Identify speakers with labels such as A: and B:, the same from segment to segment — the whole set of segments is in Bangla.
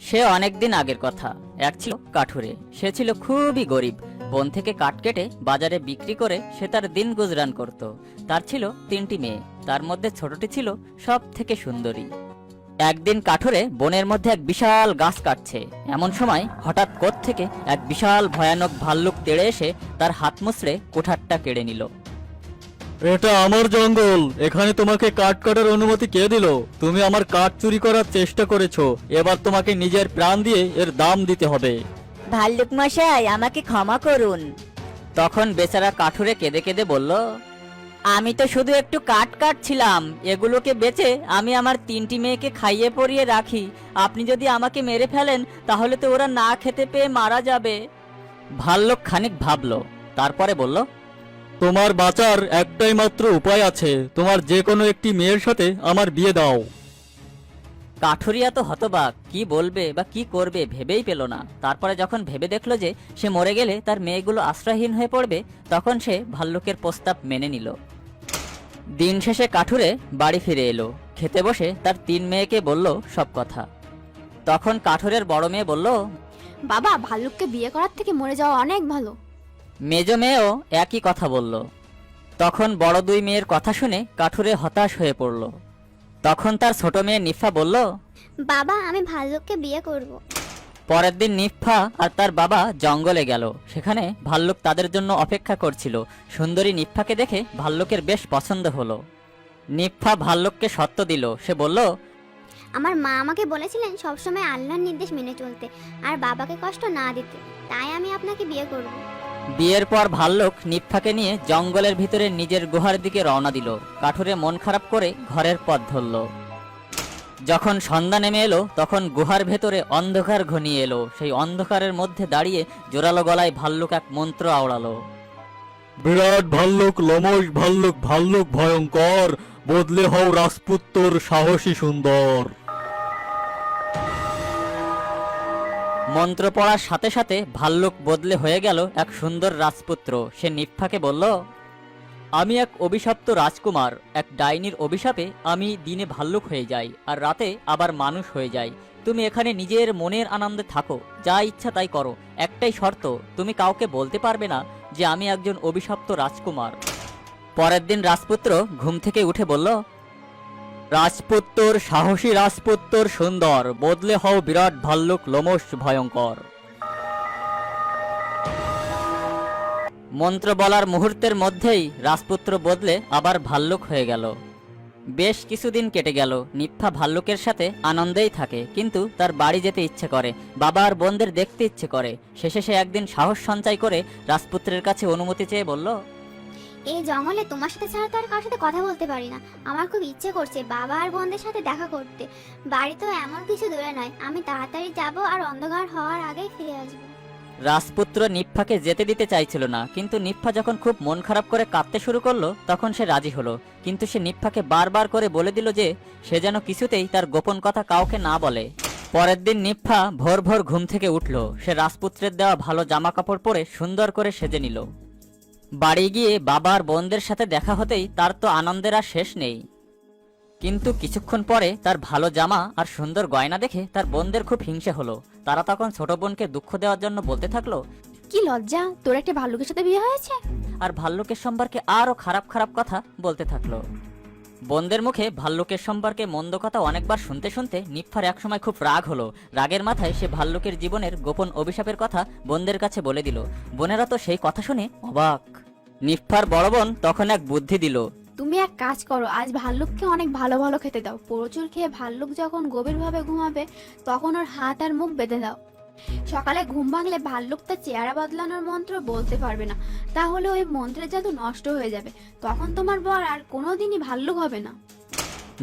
A: সে অনেকদিন আগের কথা। এক ছিল কাঠুরে। সে ছিল খুবই গরিব। বন থেকে কাঠ কেটে বাজারে বিক্রি করে সে তার দিন গুজরান করত। তার ছিল 3টি মেয়ে, তার মধ্যে ছোটটি ছিল সব থেকে সুন্দরী। একদিন কাঠুরে বনের মধ্যে এক বিশাল গাছ কাটছে। এমন সময় হঠাৎ থেকে এক বিশাল ভয়ানক ভাল্লুক তেড়ে এসে তার হাত মুচড়ে কুঠারটা কেড়ে নিল।
B: এটা আমার জঙ্গল, এখানে তোমাকে কাঠ কাটার অনুমতি কে দিল? তুমি আমার কাঠ চুরি করার চেষ্টা করেছো, এবার তোমাকে নিজের প্রাণ দিয়ে এর দাম দিতে হবে।
C: ভাল্লুক মশাই, আমাকে ক্ষমা করুন।
A: তখন বেচারা কাঠুরে কেঁদে কেঁদে বলল,
C: আমি তো শুধু একটু কাঠ কাটছিলাম।
A: এগুলোকে বেচে আমি আমার 3টি মেয়েকে খাইয়ে পরিয়ে রাখি। আপনি যদি আমাকে মেরে ফেলেন তাহলে তো ওরা না খেতে পেয়ে মারা যাবে। ভাল্লুক খানিক ভাবলো, তারপরে বলল,
B: তোমার বাঁচার একটাই মাত্র উপায় আছে, তোমার যে কোনো একটি মেয়ের সাথে আমার বিয়ে দাও।
A: কাঠুরিয়া তো হতবাক, কি বলবে বা কি করবে ভেবেই পেল না। তারপরে যখন ভেবে দেখলো যে সে মরে গেলে তার মেয়েগুলো আশ্রয়হীন হয়ে পড়বে, তখন সে ভাল্লুকের প্রস্তাব মেনে নিল। দিন শেষে কাঠুরে বাড়ি ফিরে এলো। খেতে বসে তার 3 মেয়েকে বলল সব কথা। তখন কাঠুরের বড় মেয়ে বলল,
D: বাবা, ভাল্লুককে বিয়ে করার থেকে মরে যাওয়া অনেক ভালো।
A: মেজ মেয়েও একই কথা বলল। তখন বড় 2 মেয়ের কথা শুনে কাঠুরে হতাশ হয়ে পড়ল। তখন তার ছোট মেয়ে নিফা বলল,
E: বাবা, আমি ভাল্লুককে বিয়ে করব।
A: পরের দিন নিফা আর তার বাবা জঙ্গলে গেল। সেখানে ভাল্লুক তাদের জন্য অপেক্ষা করছিল। সুন্দরী নিফাকে দেখে ভাল্লুকের বেশ পছন্দ হলো। নিফা ভাল্লুককে সত্য দিল। সে বলল,
E: আমার মা আমাকে বলেছিলেন সবসময় আল্লাহর নির্দেশ মেনে চলতে আর বাবাকে কষ্ট না দিতে, তাই আমি আপনাকে বিয়ে করব।
A: বিয়ের পর ভাল্লুক নিফাকে নিয়ে জঙ্গলের ভিতরে নিজের গুহার দিকে রওনা দিল। কাঠুরে মন খারাপ করে ঘরের পথ ধরল। যখন সন্ধ্যা নেমে এলো তখন গুহার ভেতরে অন্ধকার ঘনিয়ে এলো। সেই অন্ধকারের মধ্যে দাঁড়িয়ে জোরালো গলায় ভাল্লুক এক মন্ত্র আওড়ালো।
B: বিরাট ভাল্লুক, লোমশ ভাল্লুক, ভাল্লুক ভয়ঙ্কর, বদলে হও রাজপুত্তর সাহসী সুন্দর।
A: মন্ত্র পড়ার সাথে সাথে ভাল্লুক বদলে হয়ে গেল এক সুন্দর রাজপুত্র। সে নিফাকে বলল, আমি এক অভিশপ্ত রাজকুমার। এক ডাইনির অভিশাপে আমি দিনে ভাল্লুক হয়ে যাই আর রাতে আবার মানুষ হয়ে যাই। তুমি এখানে নিজের মনের আনন্দে থাকো, যা ইচ্ছা তাই করো। একটাই শর্ত, তুমি কাউকে বলতে পারবে না যে আমি একজন অভিশপ্ত রাজকুমার। পরের দিন রাজপুত্র ঘুম থেকে উঠে বলল, রাজপুত্তর সাহসী, রাজপুত্তর সুন্দর, বদলে হও বিরাট ভাল্লুক লোমশ ভয়ঙ্কর। মন্ত্র বলার মুহূর্তের মধ্যেই রাজপুত্র বদলে আবার ভাল্লুক হয়ে গেল। বেশ কিছুদিন কেটে গেল। নিফা ভাল্লুকের সাথে আনন্দেই থাকে, কিন্তু তার বাড়ি যেতে ইচ্ছে করে, বাবা আর বোনদের দেখতে ইচ্ছে করে। শেষে সে একদিন সাহস সঞ্চয় করে রাজপুত্রের কাছে অনুমতি চেয়ে বলল,
E: এই জঙ্গলে তোমার সাথে ছাড়া তো আর কারোর সাথে কথা বলতে পারি না। আমার খুব ইচ্ছে করছে বাবা আর বোনদের সাথে দেখা করতে। বাড়ি তো এমন কিছু দূরে নয়, আমি তাড়াতাড়ি যাব আর অন্ধকার হওয়ার আগেই ফিরে আসবো।
A: রাজপুত্র নিফাকে যেতে দিতে চাইছিল না, কিন্তু নিফা যখন খুব মন খারাপ করে কাঁদতে শুরু করলো তখন সে রাজি হলো। কিন্তু সে নিফাকে বারবার করে বলে দিল যে সে যেন কিছুতেই তার গোপন কথা কাউকে না বলে। পরের দিন নিফা ভোর ভোর ঘুম থেকে উঠল। সে রাজপুত্রের দেওয়া ভালো জামা কাপড় পরে সুন্দর করে সেজে নিল। বাড়ি গিয়ে বাবার বোনদের সাথে দেখা হতেই তার তো আনন্দের আর শেষ নেই। কিন্তু কিছুক্ষণ পরে তার ভালো জামা আর সুন্দর গয়না দেখে তার বোনদের খুব হিংসে হলো। তারা তখন ছোট বোনকে দুঃখ দেওয়ার জন্য বলতে থাকলো,
D: কি লজ্জা, তোর একটা ভাল্লুকের সাথে বিয়ে হয়েছে।
A: আর ভাল্লুকের সম্পর্কে আরো খারাপ খারাপ কথা বলতে থাকলো। বোনদের মুখে ভাল্লুকের সম্পর্কে মন্দ কথা অনেকবার শুনতে শুনতে নিফার একসময় খুব রাগ হলো। রাগের মাথায় সে ভাল্লুকের জীবনের গোপন অভিশাপের কথা বোনদের কাছে বলে দিল। বোনেরা তো সেই কথা শুনে অবাক। নিফার বড় বোন তখন এক বুদ্ধি দিল।
D: তুমি এক কাজ করো, আজ ভাল্লুককে অনেক ভালো ভালো খেতে দাও। প্রচুর খেয়ে ভাল্লুক যখন গভীরভাবে ঘুমাবে তখন ওর হাত আর মুখ বেঁধে দাও। সকালে ঘুম ভাঙলে ভাল্লুক তার চেহারা বদলানোর মন্ত্র বলতে পারবে না, তাহলে ওই মন্ত্রের জাদু নষ্ট হয়ে যাবে। তখন তোমার বর আর কোনোদিনই ভাল্লুক হবে না।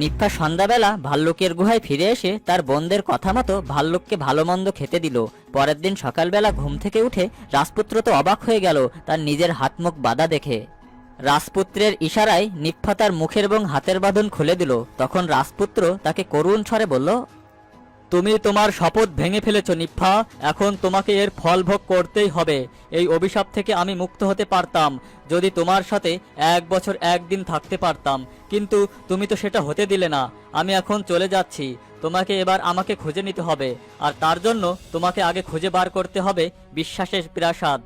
A: নিফা সন্ধ্যাবেলা ভাল্লুকের গুহায় ফিরে এসে তার বোনদের কথা মতো ভাল্লুককে ভালো মন্দ খেতে দিল। পরের দিন সকালবেলা ঘুম থেকে উঠে রাজপুত্র তো অবাক হয়ে গেল তার নিজের হাত মুখ বাঁধা দেখে। রাজপুত্রের ইশারায় নিফা তার মুখের এবং হাতের বাঁধন খুলে দিল। তখন রাজপুত্র তাকে করুণ স্বরে বলল,
B: তুমি তোমার শপথ ভেঙে ফেলেছো নিফা, এখন তোমাকে এর ফল ভোগ করতেই হবে। এই অভিশাপ থেকে আমি মুক্ত হতে পারতাম যদি তোমার সাথে 1 বছর 1 দিন থাকতে পারতাম, কিন্তু তুমি তো সেটা হতে দিলে না। আমি এখন চলে যাচ্ছি, তোমাকে এবার আমাকে খুঁজে নিতে হবে, আর তার জন্য তোমাকে আগে খুঁজে বার করতে হবে বিশ্বাসের প্রাসাদ।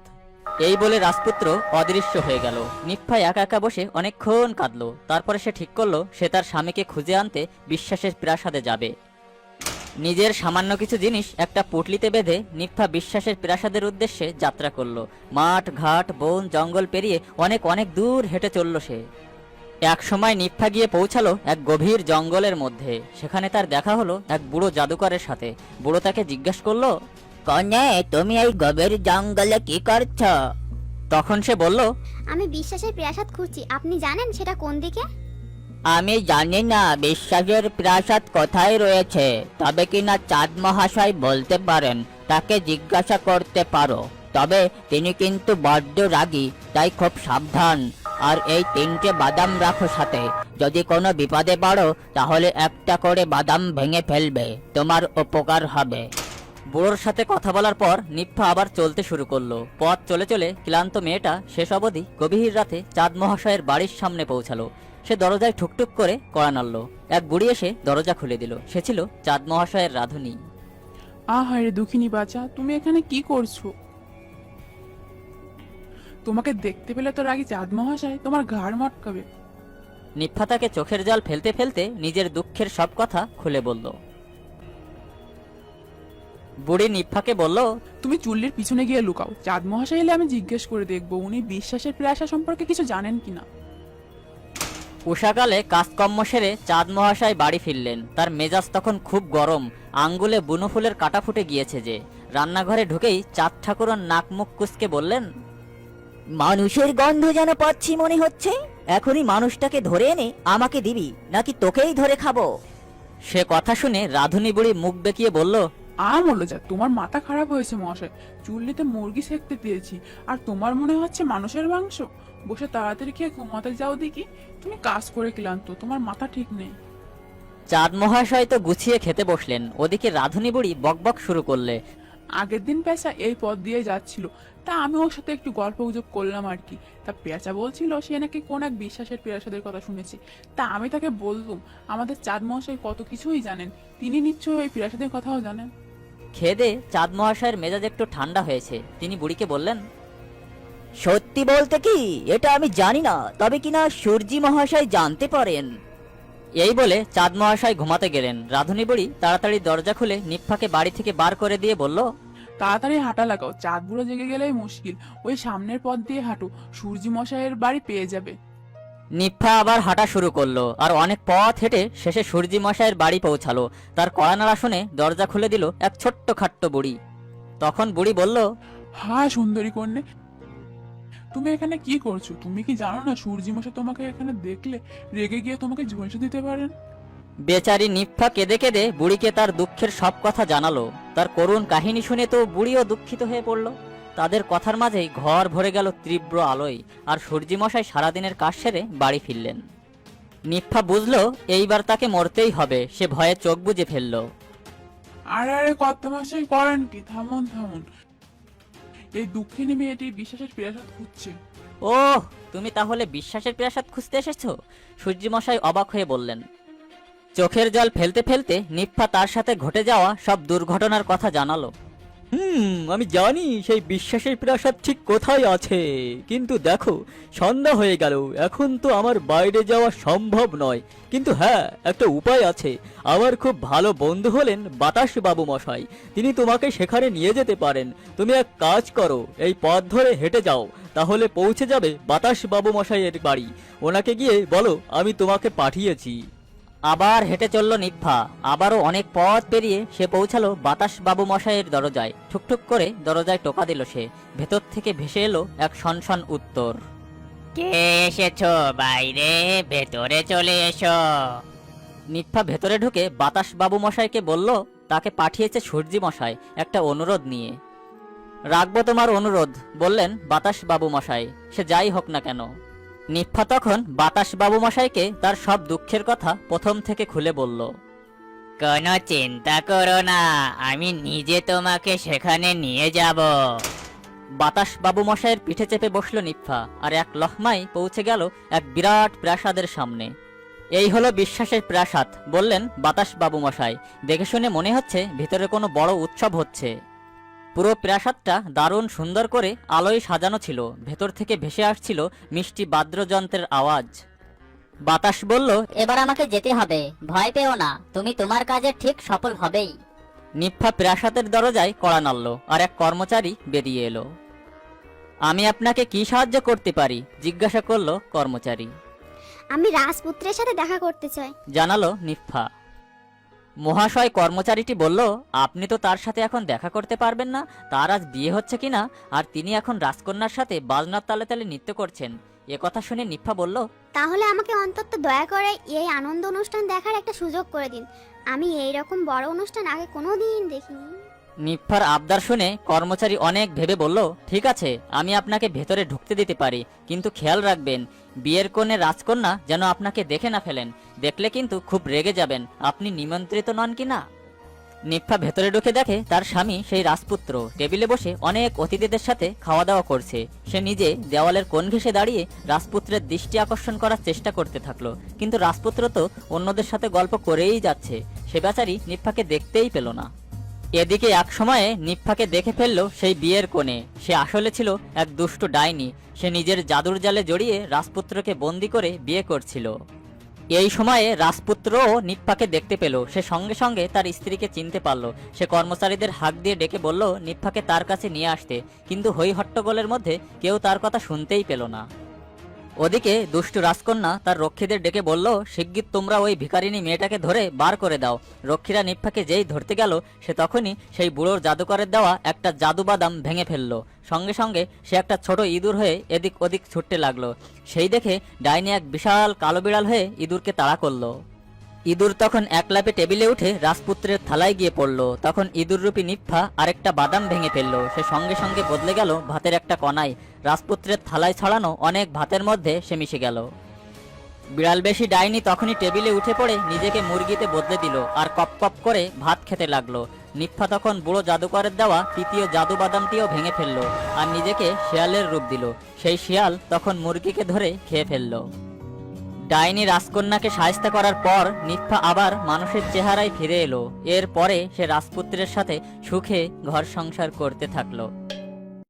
B: এই বলে রাজপুত্র অদৃশ্য হয়ে গেল। নিফা একা একা বসে অনেকক্ষণ কাঁদলো। তারপরে সে ঠিক করলো সে তার স্বামীকে খুঁজে আনতে বিশ্বাসের প্রাসাদে যাবে। নিজের সামান্য কিছু জিনিস একটা পুটলিতে বেঁধে নিফা বিশ্বাসের প্রাসাদের উদ্দেশ্যে যাত্রা করলো। মাঠ ঘাট বন জঙ্গল পেরিয়ে অনেক অনেক দূর হেঁটে চলল সে। এক সময় নিফা গিয়ে পৌঁছালো এক গভীর জঙ্গলের মধ্যে। সেখানে তার দেখা হলো এক বুড়ো জাদুকরের সাথে। বুড়ো তাকে জিজ্ঞেস করলো,
C: কনে তুমি এই গভীর জঙ্গলে কি করছো?
A: তখন সে বলল,
E: আমি বিশ্বাসের প্রাসাদ খুঁজছি, আপনি জানেন সেটা কোন দিকে?
C: আমি জানি না বিশ্বাসের প্রাসাদ কোথায় রয়েছে, তবে কিনা চাঁদ মহাশয় বলতে পারেন, তাকে জিজ্ঞাসা করতে পারো। তবে তিনি কিন্তু বড্ড রাগী, তাই খুব সাবধান। আর এই 3টে বাদাম রাখো সাথে, যদি কোনো বিপদে পড়ো তাহলে একটা করে বাদাম ভেঙে ফেলবে, তোমার উপকার হবে।
A: বুড়োর সাথে কথা বলার পর নিফা আবার চলতে শুরু করলো। পথ চলে চলে ক্লান্ত মেয়েটা শেষ অবধি গভীর রাতে চাঁদ মহাশয়ের বাড়ির সামনে পৌঁছালো। সে দরজায় ঠুকঠুক করে কড়া নাড়ল। এক বুড়ি এসে দরজা খুলে দিল। সে ছিল চাঁদ মহাশয়ের রাধুনী।
F: আহারে দুঃখিনী বাচ্চা, তুমি এখানে কি করছো? তোমাকে দেখতে পেলে তো রাগী চাঁদ মহাশয় তোমার ঘাড় মটকাবে।
A: নিফা তাকে চোখের জল ফেলতে ফেলতে নিজের দুঃখের সব কথা খুলে বলল। বুড়ি নিফাকে বলল,
F: তুমি চুল্লির পিছনে গিয়ে লুকাও, চাঁদ মহাশয় এলে আমি জিজ্ঞেস করে দেখবো উনি বিশ্বাসের প্রাসাদ সম্পর্কে কিছু জানেন কিনা।
A: উষাকালে কাজকর্ম সেরে চাঁদ মহাশয় বাড়ি ফিরলেন। তার মেজাজ তখন খুব গরম, আঙ্গুলে বুনো ফুলের কাটা ফুটে গিয়েছে যে। রান্নাঘরে ঢুকেই চাঁদ ঠাকুরন নাক মুখ কুঁচকে বললেন,
C: মানুষের গন্ধ যেন পাচ্ছি মনে হচ্ছে। এখনই মানুষটাকে ধরে এনে আমাকে দিবি, নাকি তোকেই ধরে খাবো?
A: সে কথা শুনে রাধুনী বুড়ি মুখ বেঁকিয়ে বলল,
F: বললো যা, তোমার মাথা খারাপ হয়েছে মহাশয়, চুল্লিতে মুরগি সেকতে দিয়েছি আর তোমার মনে হচ্ছে মানুষের মাংস। বসে তাড়াতাড়ি খেয়ে ঘুমাতে যাও দেখি, তুমি কাজ করে ক্লান্ত, তোমার মাথা ঠিক নেই।
A: চাঁদ মহাশয় তো গুছিয়ে খেতে বসলেন। ওদিকে রাধুনী বুড়ি বকবক শুরু করলে,
F: আগের দিন পেঁচা এই পথ দিয়ে যাচ্ছিল, তা আমি ওর সাথে একটু গল্প গুজব করলাম আর কি। তা পেঁচা বলছিল সে নাকি কোন এক বিশ্বাসের প্রাসাদের কথা শুনেছে। তা আমি তাকে বললুম আমাদের চাঁদ মহাশয় কত কিছুই জানেন, তিনি নিশ্চয়ই ওই প্রাসাদের কথাও জানেন।
A: খেদে চাঁদ মহাশয়ের মেজাজ একটু ঠান্ডা হয়েছে। তিনি বুড়িকে বললেন,
C: সত্যি বলতে কি এটা আমি জানি না, তবে কিনা সূর্যি মহাশয় জানতে পারেন।
A: এই বলে চাঁদ মহাশয় ঘুমাতে গেলেন। রাধুনী বুড়ি তাড়াতাড়ি দরজা খুলে নিফাকে বাড়ি থেকে বার করে দিয়ে বলল,
F: তাড়াতাড়ি হাঁটা লাগাও, চাঁদ বুড়ো জেগে গেলেই মুশকিল। ওই সামনের পথ দিয়ে হাঁটো, সূর্যি মশাইয়ের বাড়ি পেয়ে যাবে।
A: নিফা আবার হাঁটা শুরু করলো। আর অনেক পথ হেঁটে শেষে সূর্যি মশাইয়ের বাড়ি পৌঁছালো। তার কড়া নাড়া শুনে দরজা খুলে দিল এক ছোট্ট খাট্ট বুড়ি। তখন বুড়ি বলল,
F: হ্যাঁ সুন্দরী কন্যে, তুমি এখানে কি করছো? তুমি কি জানো না সূর্যি মশাই তোমাকে এখানে দেখলে রেগে গিয়ে তোমাকে ঝলসে দিতে পারেন?
A: বেচারি নিফা কেঁদে কেঁদে বুড়িকে তার দুঃখের সব কথা জানালো। তার করুণ কাহিনী শুনে তো বুড়িও দুঃখিত হয়ে পড়ল। তাদের কথার মাঝেই ঘর ভরে গেল তীব্র আলোয়। আর সূর্যি মশাই সারাদিনের কাজ সেরে বাড়ি ফিরলেন। নিফা বুঝলো এইবার তাকে মরতেই হবে। সে ভয়ে চোখ বুজে ফেললো।
F: আরে আরে কত মশাই করেন কি? থামুন থামুন, এই দুঃখিনী মেয়েটি বিশ্বাসের প্রাসাদ খুঁজছে।
A: ওহ, তুমি তাহলে বিশ্বাসের প্রাসাদ খুঁজতে এসেছো? সূর্যি মশাই অবাক হয়ে বললেন। চোখের জল ফেলতে ফেলতে নিফা তার সাথে ঘটে যাওয়া সব দুর্ঘটনার কথা জানালো।
B: আমি জানি সেই বিশ্বাসের প্রাসাদ ঠিক কোথায় আছে, কিন্তু দেখো সন্ধ্যা হয়ে গেল, এখন তো আমার বাইরে যাওয়া সম্ভব নয়। কিন্তু হ্যাঁ, একটা উপায় আছে। আমার খুব ভালো বন্ধু হলেন বাতাস বাবু মশাই, তিনি তোমাকে সেখানে নিয়ে যেতে পারেন। তুমি এক কাজ করো, এই পথ ধরে হেঁটে যাও, তাহলে পৌঁছে যাবে বাতাস বাবু মশাইয়ের বাড়ি। ওনাকে গিয়ে বলো আমি তোমাকে পাঠিয়েছি।
A: আবার হেঁটে চলল নিভা। আবারও অনেক পথ পেরিয়ে সে পৌঁছালো বাতাস বাবু মশাইয়ের দরজায়। ঠুকঠুক করে দরজায় টোকা দিল সে। ভেতর থেকে ভেসে এলো এক শনশন উত্তর,
C: কে এসেছো বাইরে? ভেতরে চলে এসো।
A: নিভা ভেতরে ঢুকে বাতাস বাবু মশাইকে বলল তাকে পাঠিয়েছে সূর্যি মশাই একটা অনুরোধ নিয়ে। রাখবো তোমার অনুরোধ, বললেন বাতাস বাবু মশাই, সে যাই হোক না কেন। নিফা তখন বাতাস বাবু মশাইকে তার সব দুঃখের কথা প্রথম থেকে খুলে বলল।
C: কোনো চিন্তা করো না, আমি নিজে তোমাকে সেখানে নিয়ে যাব।
A: বাতাস বাবু মশাইয়ের পিঠে চেপে বসলো নিফা আর এক লহমায় পৌঁছে গেল এক বিরাট প্রাসাদের সামনে। এই হলো বিশ্বাসের প্রাসাদ, বললেন বাতাস বাবু মশাই। দেখে শুনে মনে হচ্ছে ভিতরে কোনো বড় উৎসব হচ্ছে। পুরো প্রাসাদটা দারুণ সুন্দর করে আলোয় সাজানো ছিল, ভেতর থেকে ভেসে আসছিল মিষ্টি বাদ্যযন্ত্রের আওয়াজ।
C: বাতাস বলল, এবার আমাকে যেতে হবে, ভয় পেও না, তুমি তোমার কাজে ঠিক সফল হবেই।
A: নিফা প্রাসাদের দরজায় কড়া নাড়ল আর এক কর্মচারী বেরিয়ে এলো। আমি আপনাকে কি সাহায্য করতে পারি? জিজ্ঞাসা করলো কর্মচারী।
E: আমি রাজপুত্রের সাথে দেখা করতে চাই।
A: জানালো নিফা। মহাশয়, কর্মচারীটি বলল, আপনি তো তার সাথে এখন দেখা করতে পারবেন না, তার আজ বিয়ে হচ্ছে কিনা, আর তিনি এখন রাজকন্যার সাথে বাজনার তালে তালে নৃত্য করছেন। এ কথা শুনে নিফা বলল,
E: তাহলে আমাকে অন্তত দয়া করে এই আনন্দ অনুষ্ঠান দেখার একটা সুযোগ করে দিন। আমি এই রকম বড় অনুষ্ঠান আগে কোনোদিন দেখিনি।
A: নিফার আবদার শুনে কর্মচারী অনেক ভেবে বলল, ঠিক আছে, আমি আপনাকে ভেতরে ঢুকতে দিতে পারি, কিন্তু খেয়াল রাখবেন বিয়ের কোণে রাজকন্যা যেন আপনাকে দেখে না ফেলেন। দেখলে কিন্তু খুব রেগে যাবেন। আপনি নিমন্ত্রিত নন কিনা? নিফা ভেতরে ঢুকে দেখে তার স্বামী সেই রাজপুত্র টেবিলে বসে অনেক অতিথিদের সাথে খাওয়া দাওয়া করছে। সে নিজে দেওয়ালের কোণ ঘেঁষে দাঁড়িয়ে রাজপুত্রের দৃষ্টি আকর্ষণ করার চেষ্টা করতে থাকলো, কিন্তু রাজপুত্র তো অন্যদের সাথে গল্প করেই যাচ্ছে। সে বেচারি নিফাকে দেখতেই পেল না। এদিকে এক সময়ে নিফাকে দেখে ফেললো সেই বিয়ের কোণে। সে আসলে ছিল এক দুষ্ট ডাইনি। সে নিজের জাদুর জালে জড়িয়ে রাজপুত্রকে বন্দি করে বিয়ে করছিল। এই সময়ে রাজপুত্রও নিফাকে দেখতে পেল। সে সঙ্গে সঙ্গে তার স্ত্রীকে চিনতে পারলো। সে কর্মচারীদের হাঁক দিয়ে ডেকে বলল নিফাকে তার কাছে নিয়ে আসতে, কিন্তু হই হট্টগোলের মধ্যে কেউ তার কথা শুনতেই পেল না। ওদিকে দুষ্টু রাজকন্যা তার রক্ষীদের ডেকে বলল, শিগগির তোমরা ওই ভিখারিনী মেয়েটাকে ধরে বার করে দাও। রক্ষীরা নিফাকে যেই ধরতে গেল, সে তখনই সেই বুড়োর জাদুকরের দেওয়া একটা জাদু বাদাম ভেঙে ফেললো। সঙ্গে সঙ্গে সে একটা ছোট ইঁদুর হয়ে এদিক ওদিক ছুটতে লাগলো। সেই দেখে ডাইনি এক বিশাল কালো বিড়াল হয়ে ইঁদুরকে তাড়া করলো। ইঁদুর তখন এক লাফে টেবিলে উঠে রাজপুত্রের থালায় গিয়ে পড়লো। তখন ইঁদুররূপী নিফা আরেকটা বাদাম ভেঙে ফেললো। সে সঙ্গে সঙ্গে বদলে গেল ভাতের একটা কণায়। রাজপুত্রের থালায় ছড়ানো অনেক ভাতের মধ্যে সে মিশে গেল। বিড়াল বেশি ডাইনি তখনই টেবিলে উঠে পড়ে নিজেকে মুরগিতে বদলে দিল আর কপ কপ করে ভাত খেতে লাগলো। নিফা তখন বুড়ো জাদুকরের দেওয়া তৃতীয় জাদু বাদামটিও ভেঙে ফেললো আর নিজেকে শিয়ালের রূপ দিল। সেই শিয়াল তখন মুরগিকে ধরে খেয়ে ফেললো। ডাইনি রাজকন্যাকে সাহায্য করার পর নিফা আবার মানুষের চেহারায় ফিরে এলো। এরপরে সে রাজপুত্রের সাথে সুখে ঘর সংসার করতে থাকলো।